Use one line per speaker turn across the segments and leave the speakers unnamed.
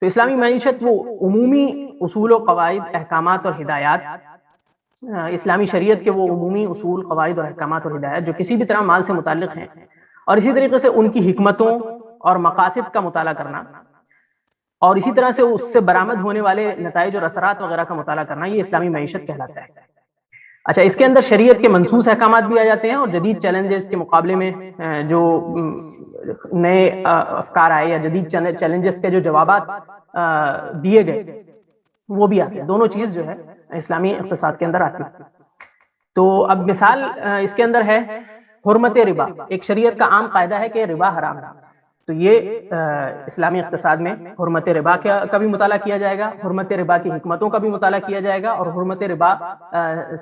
تو اسلامی معیشت وہ عمومی اصول و قواعد، احکامات اور ہدایات، اسلامی شریعت کے وہ عمومی اصول، قواعد اور احکامات اور ہدایات جو کسی بھی طرح مال سے متعلق ہیں، اور اسی طریقے سے ان کی حکمتوں اور مقاصد کا مطالعہ کرنا، اور اسی طرح سے اس سے برآمد ہونے والے نتائج اور اثرات وغیرہ کا مطالعہ کرنا، یہ اسلامی معیشت کہلاتا ہے۔ اچھا، اس کے اندر شریعت کے منصوص احکامات بھی آ جاتے ہیں، اور جدید چیلنجز کے مقابلے میں جو نئے افکار آئے یا جدید چیلنجز کے جو جوابات دیے گئے وہ بھی آتے ہیں۔ دونوں چیز جو ہے اسلامی اقتصاد کے اندر آتی ہے۔ تو اب مثال اس کے اندر ہے حرمت ربا۔ ایک شریعت کا عام قاعدہ ہے کہ ربا حرام ہے، تو یہ اسلامی اقتصاد میں حرمت ربا کا بھی مطالعہ کیا جائے گا، حرمت ربا کی حکمتوں کا بھی مطالعہ کیا جائے گا، اور حرمت ربا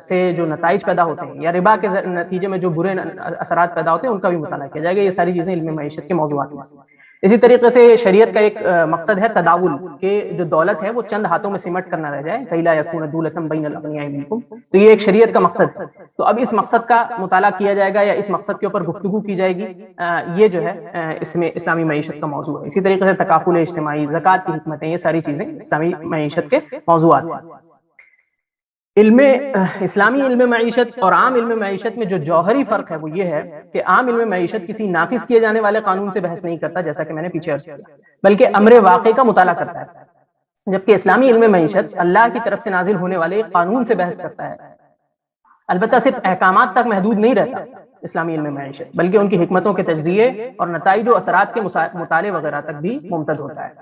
سے جو نتائج پیدا ہوتے ہیں یا ربا کے نتیجے میں جو برے اثرات پیدا ہوتے ہیں ان کا بھی مطالعہ کیا جائے گا۔ یہ ساری چیزیں علم معیشت کے موضوعات میں ہیں۔ اسی طریقے سے شریعت کا ایک مقصد ہے تداول، کہ جو دولت ہے وہ چند ہاتھوں میں سمٹ کر نہ رہ جائے، کئی لا یکون دولۃ بین الاغنیاء منکم، تو یہ ایک شریعت کا مقصد ہے۔ تو اب اس مقصد کا مطالعہ کیا جائے گا یا اس مقصد کے اوپر گفتگو کی جائے گی، یہ جو ہے اس میں اسلامی معیشت کا موضوع ہے۔ اسی طریقے سے تکافل اجتماعی، زکوٰۃ کی حکمتیں، یہ ساری چیزیں اسلامی معیشت کے موضوعات ہیں۔ اسلامی علم معیشت اور عام علم معیشت میں جو جوہری فرق ہے وہ یہ ہے کہ عام علم معیشت کسی نافذ کیے جانے والے قانون سے بحث نہیں کرتا، جیسا کہ میں نے پیچھے عرض کیا، بلکہ امر واقع کا مطالعہ کرتا ہے، جبکہ اسلامی علم معیشت اللہ کی طرف سے نازل ہونے والے قانون سے بحث کرتا ہے۔ البتہ صرف احکامات تک محدود نہیں رہتا اسلامی علم معیشت، بلکہ ان کی حکمتوں کے تجزیے اور نتائج و اثرات کے مطالعے وغیرہ تک بھی ممتد ہوتا ہے۔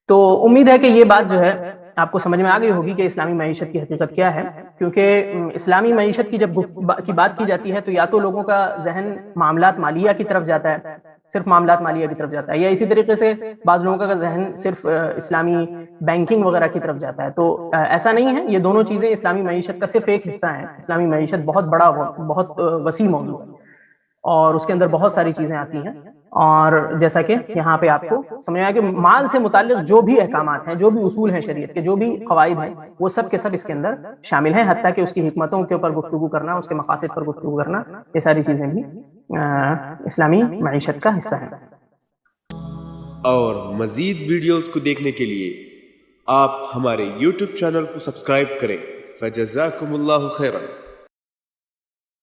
تو امید ہے کہ یہ بات جو ہے آپ کو سمجھ میں آ گئی ہوگی کہ اسلامی معیشت کی حقیقت کیا ہے، کیونکہ اسلامی معیشت کی جب بات کی جاتی ہے تو یا تو لوگوں کا ذہن معاملات مالیہ کی طرف جاتا ہے، صرف معاملات مالیہ کی طرف جاتا ہے، یا اسی طریقے سے بعض لوگوں کا ذہن صرف اسلامی بینکنگ وغیرہ کی طرف جاتا ہے۔ تو ایسا نہیں ہے، یہ دونوں چیزیں اسلامی معیشت کا صرف ایک حصہ ہیں۔ اسلامی معیشت بہت بڑا، بہت وسیع موضوع ہے، اور اس کے اندر بہت ساری چیزیں آتی ہیں، اور جیسا کہ یہاں پہ آپ کو سمجھ آیا کہ مال سے متعلق جو بھی احکامات ہیں، جو بھی اصول ہیں شریعت کے، جو بھی قواعد ہیں، وہ سب کے سب اس کے اندر شامل ہیں، حتیٰ کہ اس کی حکمتوں کے اوپر گفتگو کرنا، اس کے مقاصد پر گفتگو کرنا، یہ ساری چیزیں بھی اسلامی معیشت کا حصہ ہیں۔
اور مزید ویڈیوز کو دیکھنے کے لیے آپ ہمارے YouTube چینل کو سبسکرائب کریں۔ فجزاکم اللہ خیرا۔